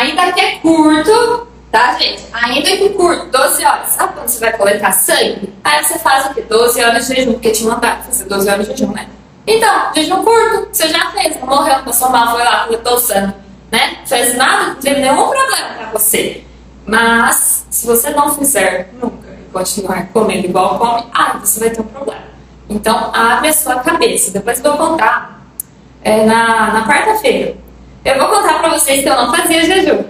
Ainda que é curto, tá, gente? Ainda que curto, 12 horas. Sabe quando você vai coletar sangue? Aí você faz o quê? 12 horas de jejum, porque te mandaram fazer 12 horas de jejum, né? Então, jejum curto, você já fez, não morreu, passou mal, foi lá, coletou sangue, né? Não fez nada, não teve nenhum problema pra você. Mas, se você não fizer nunca e continuar comendo igual come, você vai ter um problema. Então, abre a sua cabeça. Depois eu vou contar na quarta-feira. Eu vou contar pra vocês que eu não fazia jejum.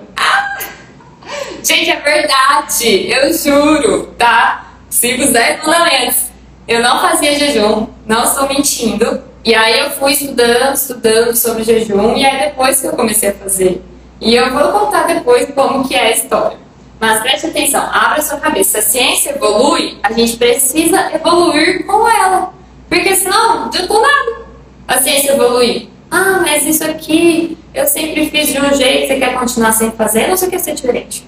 Gente, é verdade, eu juro, tá? Sigo os 10 mandamentos. Eu não fazia jejum, não estou mentindo. E aí eu fui estudando sobre jejum, e aí depois que eu comecei a fazer. E eu vou contar depois como que é a história. Mas preste atenção, abra a sua cabeça. Se a ciência evolui, a gente precisa evoluir com ela. Porque senão, não adiantou nada a ciência evoluir. Mas isso aqui eu sempre fiz de um jeito, você quer continuar sem fazer ou você quer ser diferente?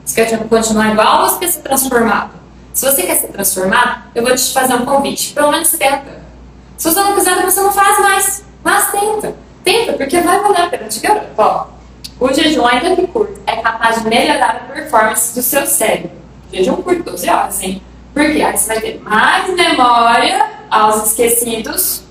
Você quer continuar igual ou você quer ser transformado? Se você quer ser transformado, eu vou te fazer um convite. Pelo menos tenta. Se você não quiser, você não faz mais. Mas tenta. Tenta, porque vai valer a pena. Te garanto. Ó, o jejum, ainda que curto, é capaz de melhorar a performance do seu cérebro. Jejum curto, 12 horas, hein? Porque aí você vai ter mais memória aos esquecidos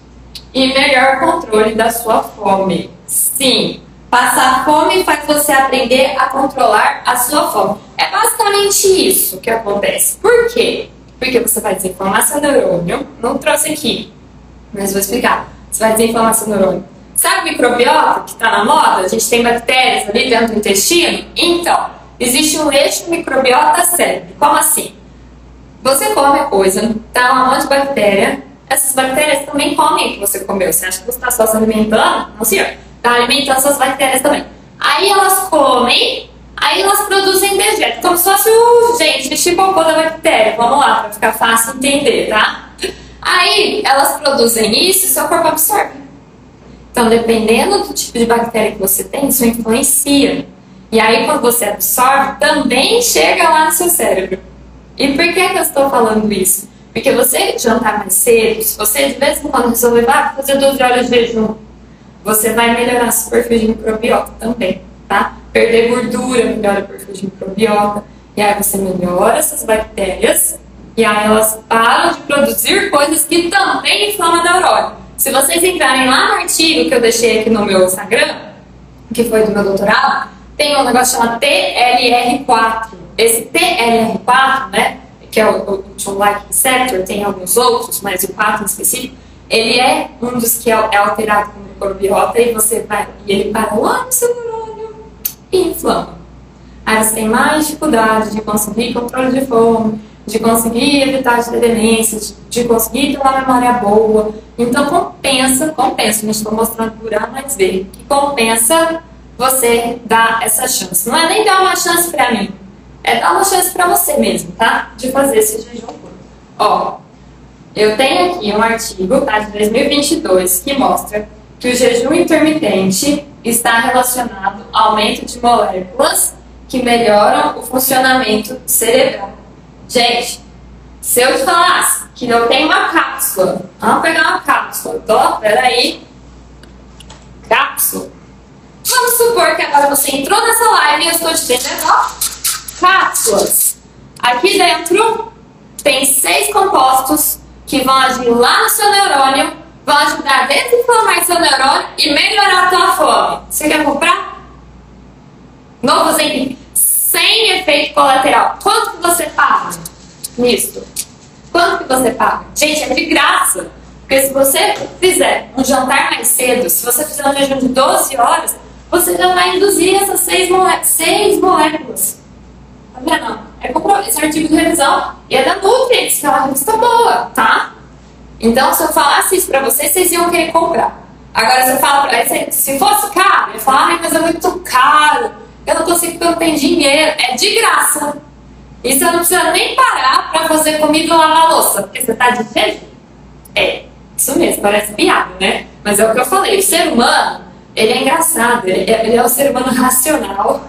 e melhor controle da sua fome. Sim. Passar fome faz você aprender a controlar a sua fome. É basicamente isso que acontece. Por quê? Porque você vai desinflamar seu neurônio. Não trouxe aqui, mas vou explicar. Você vai desinflamar seu neurônio. Sabe o microbiota que está na moda? A gente tem bactérias ali dentro do intestino? Então, existe um eixo microbiota-cérebro. Como assim? Você come a coisa, tá lá um monte de bactéria. Essas bactérias também comem o que você comeu. Você acha que você está só se alimentando? Não, senhor. Está alimentando suas bactérias também. Aí elas comem, aí elas produzem dejeto. Como se fosse gente, xixi cocô da bactéria. Vamos lá, para ficar fácil entender, tá? Aí elas produzem isso e seu corpo absorve. Então, dependendo do tipo de bactéria que você tem, isso influencia. E aí, quando você absorve, também chega lá no seu cérebro. E por que eu estou falando isso? Porque você jantar mais cedo, se você de vez em quando resolver fazer 12 horas de jejum, você vai melhorar seu perfil de microbiota também, tá? Perder gordura melhora o perfil de microbiota. E aí você melhora essas bactérias. E aí elas param de produzir coisas que também inflamam o neurônio. Se vocês entrarem lá no artigo que eu deixei aqui no meu Instagram, que foi do meu doutorado, tem um negócio chamado TLR4. Esse TLR4, né, que é o Toll-like receptor, tem alguns outros, mas o 4 em específico, ele é um dos que é alterado com microbiota e ele para lá no seu neurônio e inflama. Aí você tem mais dificuldade de conseguir controle de fome, de conseguir evitar de ter demência, de conseguir ter uma memória boa. Então compensa, não estou mostrando por A mais B, que compensa você dar essa chance. Não é nem dar uma chance pra mim, é dar uma chance pra você mesmo, tá? De fazer esse jejum curto. Ó, eu tenho aqui um artigo, tá, de 2022, que mostra que o jejum intermitente está relacionado ao aumento de moléculas que melhoram o funcionamento cerebral. Gente, se eu te falasse que eu tenho uma cápsula, vamos pegar uma cápsula, peraí, cápsula. Vamos supor que agora você entrou nessa live e eu estou te dizendo, ó, cápsulas. Aqui dentro tem 6 compostos que vão agir lá no seu neurônio, vão ajudar a desinflamar seu neurônio e melhorar a tua fome. Você quer comprar? Novo Ozempic, sem efeito colateral. Quanto que você paga nisso? Quanto que você paga? Gente, é de graça. Porque se você fizer um jantar mais cedo, se você fizer um jejum de 12 horas, você já vai induzir essas 6 moléculas. Tá vendo? É comprovado. Esse artigo de revisão e é da Nutrients, que é uma revista boa, tá? Então, se eu falasse isso pra vocês, vocês iam querer comprar. Agora, se eu falo pra vocês, se fosse caro, eu ia falar, ai, mas é muito caro, eu não consigo porque eu não tenho dinheiro. É de graça. E você não precisa nem parar pra fazer comida ou lavar a louça, porque você tá de jejum. É, isso mesmo, parece piada, né? Mas é o que eu falei, o ser humano, ele é engraçado, ele é um ser humano racional,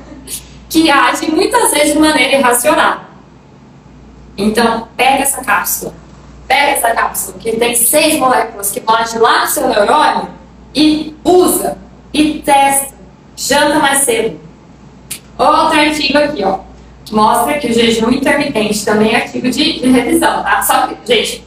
que age muitas vezes de maneira irracional. Então, pega essa cápsula, que tem 6 moléculas que vão agir lá no seu neurônio e usa, e testa, janta mais cedo. Outro artigo aqui, ó. Mostra que o jejum intermitente também é artigo de revisão, tá? Só que, gente,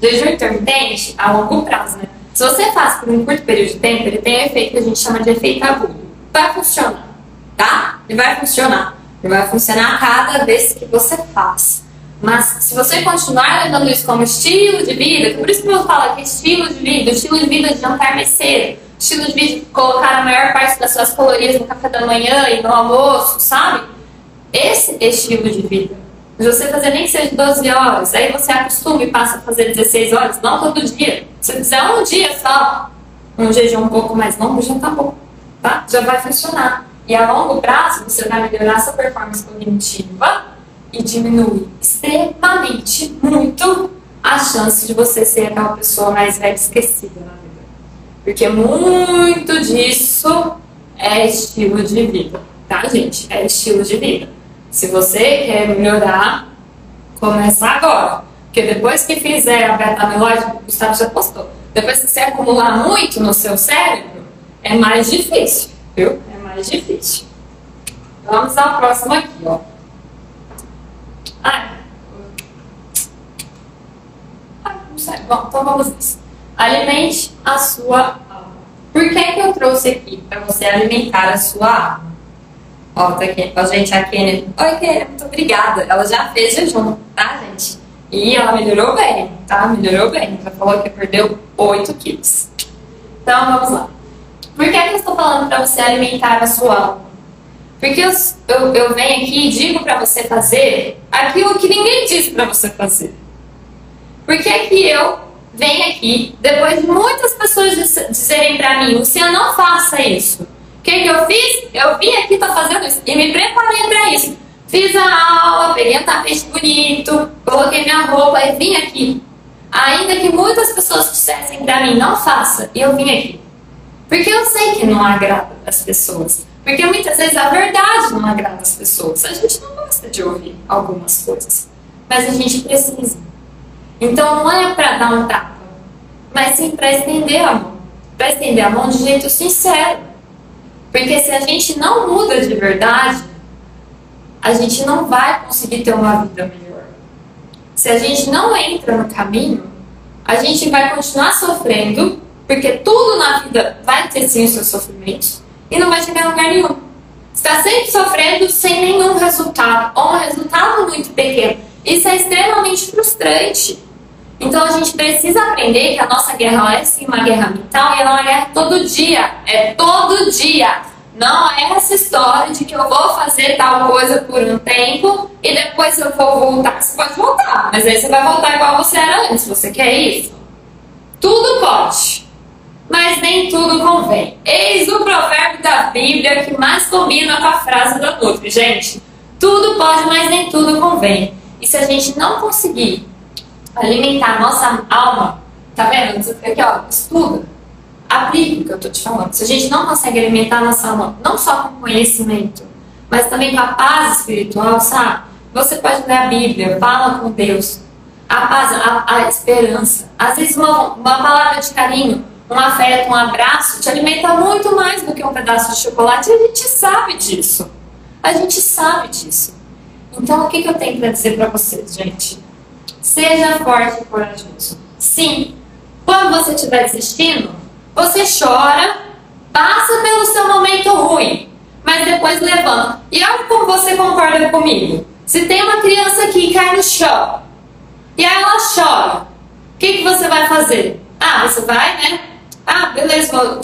jejum intermitente a longo prazo, né? Se você faz por um curto período de tempo, ele tem um efeito que a gente chama de efeito agudo. Vai funcionar, tá? Ele vai funcionar. Ele vai funcionar a cada vez que você faz. Mas se você continuar levando isso como estilo de vida, que por isso que eu falo que estilo de vida, o estilo de vida de jantar mais cedo, estilo de vida de colocar a maior parte das suas calorias no café da manhã e no almoço, sabe? Esse estilo de vida. De você fazer nem que seja 12 horas, aí você acostuma e passa a fazer 16 horas, não todo dia. Se você fizer um dia só, um jejum um pouco mais longo, já tá bom, tá? Já vai funcionar. E a longo prazo, você vai melhorar sua performance cognitiva e diminui extremamente muito a chance de você ser aquela pessoa mais velha esquecida na vida. Porque muito disso é estilo de vida, tá, gente? É estilo de vida. Se você quer melhorar, começa agora. Porque depois que fizer a beta-amiloide, o Gustavo já postou, depois que você acumular muito no seu cérebro, é mais difícil, viu? É mais difícil. Vamos ao próximo aqui, ó. Não sei. Bom, então vamos nisso. Alimente a sua alma. Por que que eu trouxe aqui? Para você alimentar a sua alma. Ó, tá aqui, ó, gente, a Kennedy. Oi, Kennedy, muito obrigada. Ela já fez jejum, tá, gente? E ela melhorou bem, tá? Melhorou bem. Ela falou que perdeu 8 quilos. Então, vamos lá. Por que que eu estou falando para você alimentar a sua alma? Porque eu venho aqui e digo para você fazer aquilo que ninguém disse para você fazer. Por que que eu venho aqui, depois de muitas pessoas dizerem para mim, Luciana, não faça isso. O que que eu fiz? Eu vim aqui, tô fazendo isso. E me preparei para isso. Fiz a aula, peguei um tapete bonito, coloquei minha roupa e vim aqui. Ainda que muitas pessoas dissessem para mim, não faça, eu vim aqui. Porque eu sei que não agrada as pessoas. Porque muitas vezes a verdade não agrada as pessoas. A gente não gosta de ouvir algumas coisas. Mas a gente precisa. Então não é para dar um tapa, mas sim para estender a mão. Para estender a mão de jeito sincero. Porque se a gente não muda de verdade, a gente não vai conseguir ter uma vida melhor. Se a gente não entra no caminho, a gente vai continuar sofrendo, porque tudo na vida vai ter sim os seus sofrimentos, e não vai chegar a lugar nenhum. Você está sempre sofrendo sem nenhum resultado, ou um resultado muito pequeno. Isso é extremamente frustrante. Então a gente precisa aprender que a nossa guerra é sim uma guerra mental, e ela é uma guerra todo dia. É todo dia. Não é essa história de que eu vou fazer tal coisa por um tempo e depois eu vou voltar. Você pode voltar, mas aí você vai voltar igual você era antes. Você quer isso? Tudo pode, mas nem tudo convém. Eis o provérbio da Bíblia que mais combina com a frase da Nutri. Gente, tudo pode, mas nem tudo convém. E se a gente não conseguir alimentar a nossa alma, tá vendo? Aqui, ó, estuda, aplica o que eu tô te falando. Se a gente não consegue alimentar a nossa alma, não só com conhecimento, mas também com a paz espiritual, sabe? Você pode ler a Bíblia, fala com Deus. A paz, a esperança. Às vezes uma palavra de carinho, um afeto, um abraço te alimenta muito mais do que um pedaço de chocolate. E a gente sabe disso. A gente sabe disso. Então o que eu tenho para dizer para vocês, gente? Seja forte e corajoso. Sim, quando você estiver desistindo, você chora, passa pelo seu momento ruim, mas depois levanta. E olha como você concorda comigo. Se tem uma criança aqui que cai no chão, e aí ela chora, o que você vai fazer? Ah, você vai, né? Ah, beleza, vou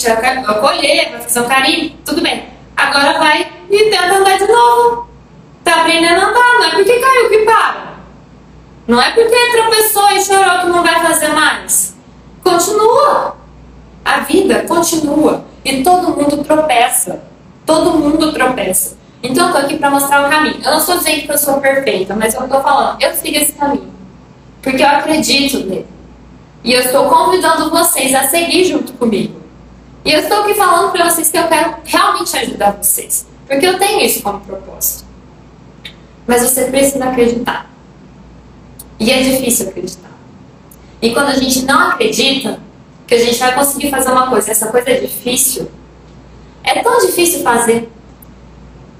acolher, vou fazer um carinho, tudo bem. Agora vai e tenta andar de novo. Tá aprendendo a andar, não é porque caiu que para. Não é porque tropeçou e chorou que não vai fazer mais. Continua. A vida continua. E todo mundo tropeça. Todo mundo tropeça. Então eu tô aqui para mostrar o caminho. Eu não estou dizendo que eu sou perfeita, mas eu tô falando, eu sigo esse caminho. Porque eu acredito nele. E eu estou convidando vocês a seguir junto comigo. E eu estou aqui falando para vocês que eu quero realmente ajudar vocês. Porque eu tenho isso como propósito. Mas você precisa acreditar. E é difícil acreditar. E quando a gente não acredita que a gente vai conseguir fazer uma coisa, essa coisa é difícil, é tão difícil fazer.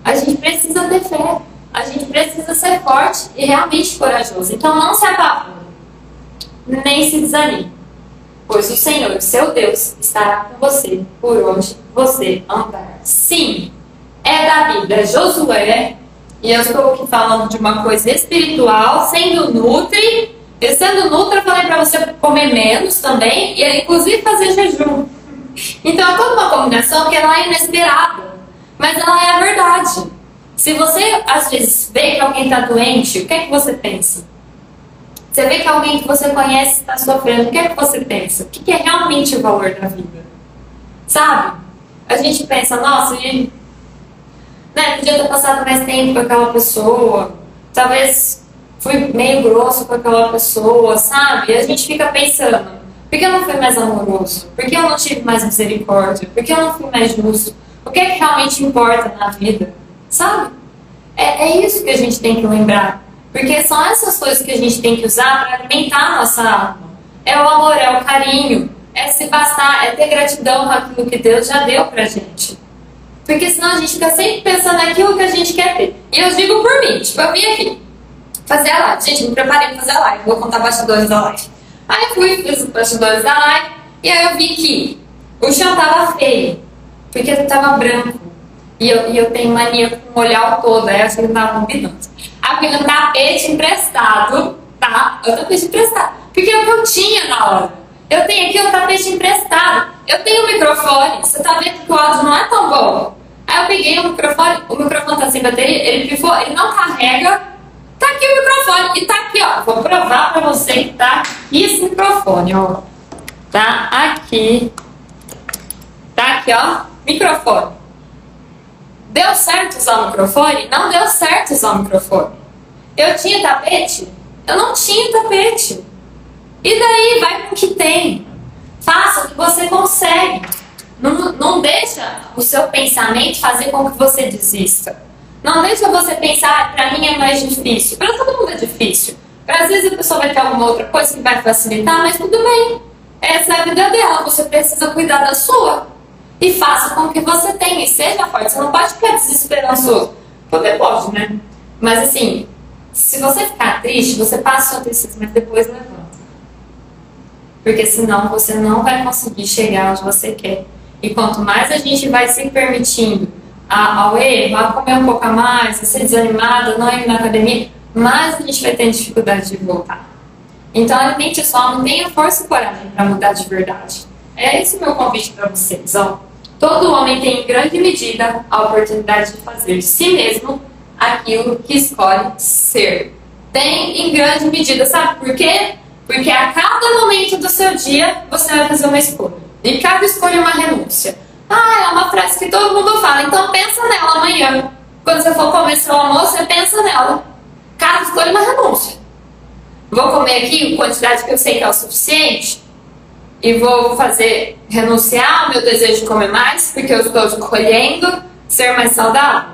A gente precisa ter fé. A gente precisa ser forte e realmente corajoso. Então não se apavore, nem se desanime, pois o Senhor, seu Deus, estará com você por onde você andar. Sim, é da Bíblia, Josué, e eu estou aqui falando de uma coisa espiritual, sendo nutri, e sendo nutri eu falei para você comer menos também, e inclusive fazer jejum. Então é toda uma combinação que ela é inesperada, mas ela é a verdade. Se você às vezes vê que alguém está doente, o que é que você pensa? Você vê que alguém que você conhece está sofrendo, o que é que você pensa? O que é realmente o valor da vida? Sabe? A gente pensa, nossa, podia ter passado mais tempo com aquela pessoa, talvez fui meio grosso com aquela pessoa, sabe? E a gente fica pensando, por que eu não fui mais amoroso? Por que eu não tive mais misericórdia? Por que eu não fui mais justo? O que é que realmente importa na vida? Sabe? É isso que a gente tem que lembrar. Porque são essas coisas que a gente tem que usar para alimentar a nossa alma. É o amor, é o carinho, é se bastar, é ter gratidão com aquilo que Deus já deu pra gente. Porque senão a gente fica sempre pensando naquilo que a gente quer ter. E eu digo por mim, tipo, eu vim aqui fazer a live. Gente, me preparei pra fazer a live, vou contar bastidores da live. Aí fui, fiz os bastidores da live, e aí eu vi que o chão tava feio, porque tava branco. E eu tenho mania com o olhar todo, aí eu acho que não tava combinando. Aí eu peguei um tapete emprestado, tá? O tapete emprestado. Porque é o que eu tinha na hora. Eu tenho aqui um tapete emprestado. Eu tenho um microfone. Você tá vendo que o áudio não é tão bom. Aí eu peguei o microfone tá sem bateria, ele pifou, ele não carrega. Tá aqui o microfone. E tá aqui, ó. Vou provar pra você que tá aqui esse microfone, ó. Tá aqui. Tá aqui, ó. Microfone. Deu certo usar o microfone? Não deu certo usar o microfone. Eu tinha tapete? Eu não tinha tapete. E daí? Vai com o que tem. Faça o que você consegue. Não deixa o seu pensamento fazer com que você desista. Não deixa você pensar, pra mim é mais difícil. Pra todo mundo é difícil. Às vezes a pessoa vai ter alguma outra coisa que vai facilitar, mas tudo bem. Essa é a vida dela. Você precisa cuidar da sua. E faça com o que você tem, e seja forte. Você não pode ficar desesperançoso. Poder pode, né? Mas assim, se você ficar triste, você passa a sua tristeza, mas depois levanta. Porque senão você não vai conseguir chegar onde você quer. E quanto mais a gente vai se permitindo ao erro, a comer um pouco a mais, a ser desanimada, não ir na academia, mais a gente vai ter dificuldade de voltar. Então alimente a sua alma, tenha força e coragem para mudar de verdade. É esse o meu convite para vocês, ó. Todo homem tem em grande medida a oportunidade de fazer de si mesmo aquilo que escolhe ser. Tem em grande medida, sabe por quê? Porque a cada momento do seu dia você vai fazer uma escolha. E cada escolha é uma renúncia. É uma frase que todo mundo fala, então pensa nela amanhã. Quando você for comer seu almoço, você pensa nela. Cada escolha é uma renúncia. Vou comer aqui a quantidade que eu sei que é o suficiente e vou renunciar ao meu desejo de comer mais, porque eu estou escolhendo ser mais saudável.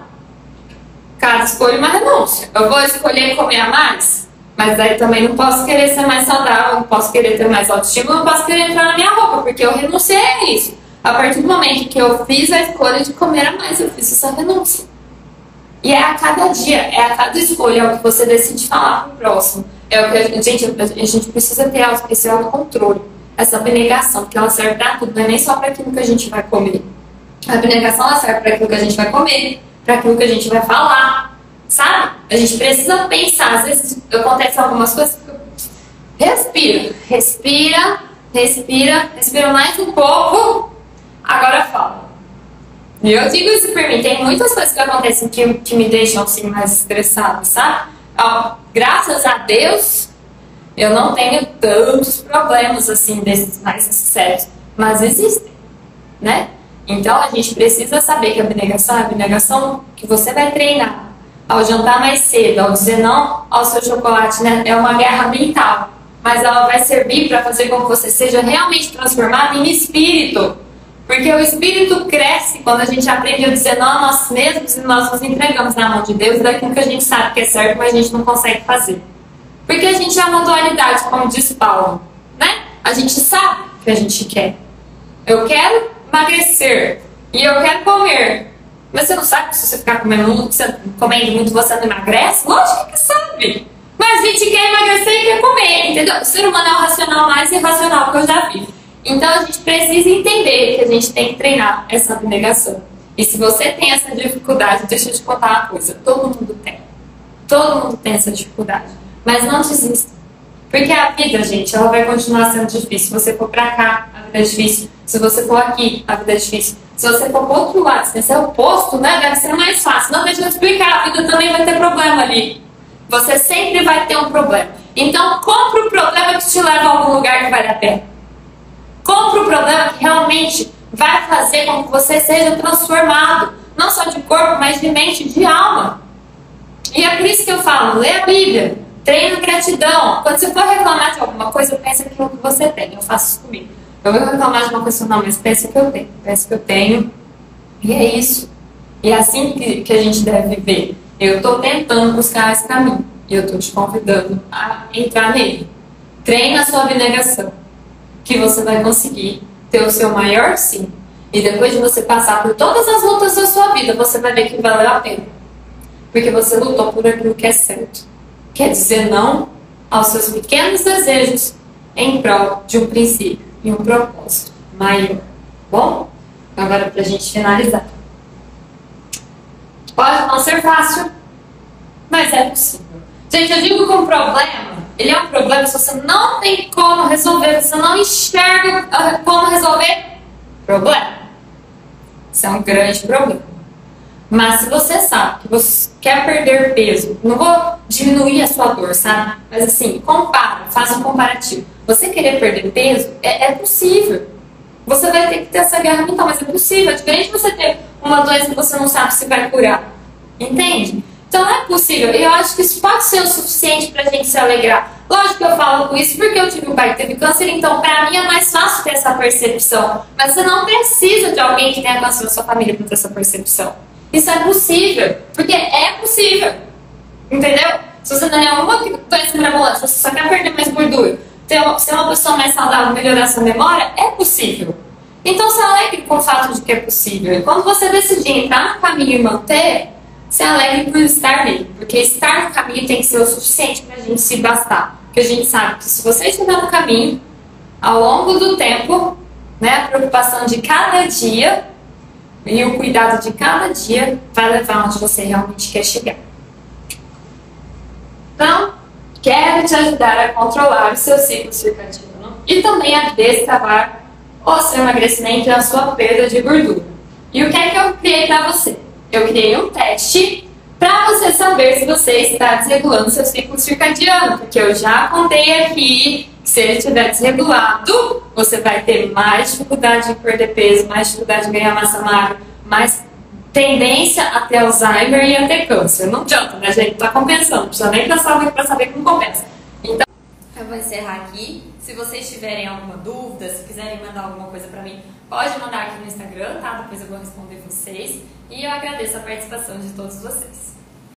Cada escolha é uma renúncia. Eu vou escolher comer a mais, mas aí também não posso querer ser mais saudável, não posso querer ter mais autoestima, não posso querer entrar na minha roupa, porque eu renunciei a isso. A partir do momento que eu fiz a escolha de comer a mais, eu fiz essa renúncia. E é a cada dia, é a cada escolha, é o que você decide falar pro próximo. É o que a gente precisa ter esse autocontrole, essa abnegação, porque ela serve para tudo, não é nem só para aquilo que a gente vai comer. A abnegação ela serve para aquilo que a gente vai comer, para aquilo que a gente vai falar, sabe? A gente precisa pensar, às vezes acontecem algumas coisas, respira mais um pouco, agora fala. E eu digo isso por mim, tem muitas coisas que acontecem que me deixam assim mais estressada, sabe? Graças a Deus, eu não tenho tantos problemas assim desses mais sérios, mas existem, né? Então a gente precisa saber que a abnegação que você vai treinar ao jantar mais cedo, ao dizer não ao seu chocolate, né? É uma guerra mental, mas ela vai servir para fazer com que você seja realmente transformado em espírito. Porque o espírito cresce quando a gente aprende a dizer não a nós mesmos e nós nos entregamos na mão de Deus daquilo que a gente sabe que é certo, mas a gente não consegue fazer. Porque a gente é uma dualidade, como diz Paulo, né? A gente sabe o que a gente quer. Eu quero emagrecer e eu quero comer. Mas você não sabe que se você ficar comendo muito, você não emagrece? Lógico que sabe. Mas a gente quer emagrecer e quer comer, entendeu? O ser humano é o racional mais irracional que eu já vi. Então a gente precisa entender que a gente tem que treinar essa abnegação. E se você tem essa dificuldade, deixa eu te contar uma coisa, todo mundo tem. Todo mundo tem essa dificuldade. Mas não desista. Porque a vida, gente, ela vai continuar sendo difícil. Se você for pra cá, a vida é difícil. Se você for aqui, a vida é difícil. Se você for pro outro lado, se esse é o oposto, né, deve ser mais fácil. Não, deixa eu explicar, a vida também vai ter problema ali. Você sempre vai ter um problema. Então, compre o problema que te leva a algum lugar que vale a pena. Compre o problema que realmente vai fazer com que você seja transformado. Não só de corpo, mas de mente e de alma. E é por isso que eu falo, lê a Bíblia, treina a gratidão. Quando você for reclamar de alguma coisa, pensa naquilo que você tem. Eu faço isso comigo. Eu vou reclamar de uma coisa, não, mas pensa que eu tenho. Pensa que eu tenho. E é isso. E é assim que a gente deve viver. Eu estou tentando buscar esse caminho. E eu estou te convidando a entrar nele. Treina a sua abnegação. Que você vai conseguir ter o seu maior sim. E depois de você passar por todas as lutas da sua vida, você vai ver que valeu a pena. Porque você lutou por aquilo que é certo. Quer dizer não aos seus pequenos desejos em prol de um princípio e um propósito maior. Bom? Agora para a gente finalizar. Pode não ser fácil, mas é possível. Gente, eu digo que um problema, ele é um problema se você não tem como resolver, você não enxerga como resolver problema. Isso é um grande problema. Mas se você sabe que você quer perder peso, não vou diminuir a sua dor, sabe? Mas assim, compara, faça um comparativo. Você querer perder peso, é possível. Você vai ter que ter essa guerra mental, mas é possível. É diferente de você ter uma doença que você não sabe se vai curar. Entende? Então é possível. E eu acho que isso pode ser o suficiente pra gente se alegrar. Lógico que eu falo com isso porque eu tive um pai que teve câncer, então pra mim é mais fácil ter essa percepção. Mas você não precisa de alguém que tenha câncer na sua família pra ter essa percepção. Isso é possível, porque é possível. Entendeu? Se você não é nenhuma doença mirabolante, se você só quer perder mais gordura, ser uma pessoa mais saudável, melhorar sua memória, é possível. Então se alegre com o fato de que é possível. E quando você decidir entrar no caminho e manter, se alegre por estar nele. Porque estar no caminho tem que ser o suficiente pra gente se bastar. Porque a gente sabe que se você estiver no caminho, ao longo do tempo, né, a preocupação de cada dia e o cuidado de cada dia vai levar onde você realmente quer chegar. Então, quero te ajudar a controlar o seu ciclo circadiano e também a destravar o seu emagrecimento e a sua perda de gordura. E o que é que eu criei para você? Eu criei um teste para você saber se você está desregulando seu ciclo circadiano, porque eu já contei aqui que se ele estiver desregulado, você vai ter mais dificuldade de perder peso, mais dificuldade de ganhar massa magra, mais tendência a ter Alzheimer e a ter câncer. Não adianta, né, gente? Tá compensando, não precisa nem pensar muito para saber como compensa. Então, eu vou encerrar aqui. Se vocês tiverem alguma dúvida, se quiserem mandar alguma coisa para mim, pode mandar aqui no Instagram, tá? Depois eu vou responder vocês. E eu agradeço a participação de todos vocês.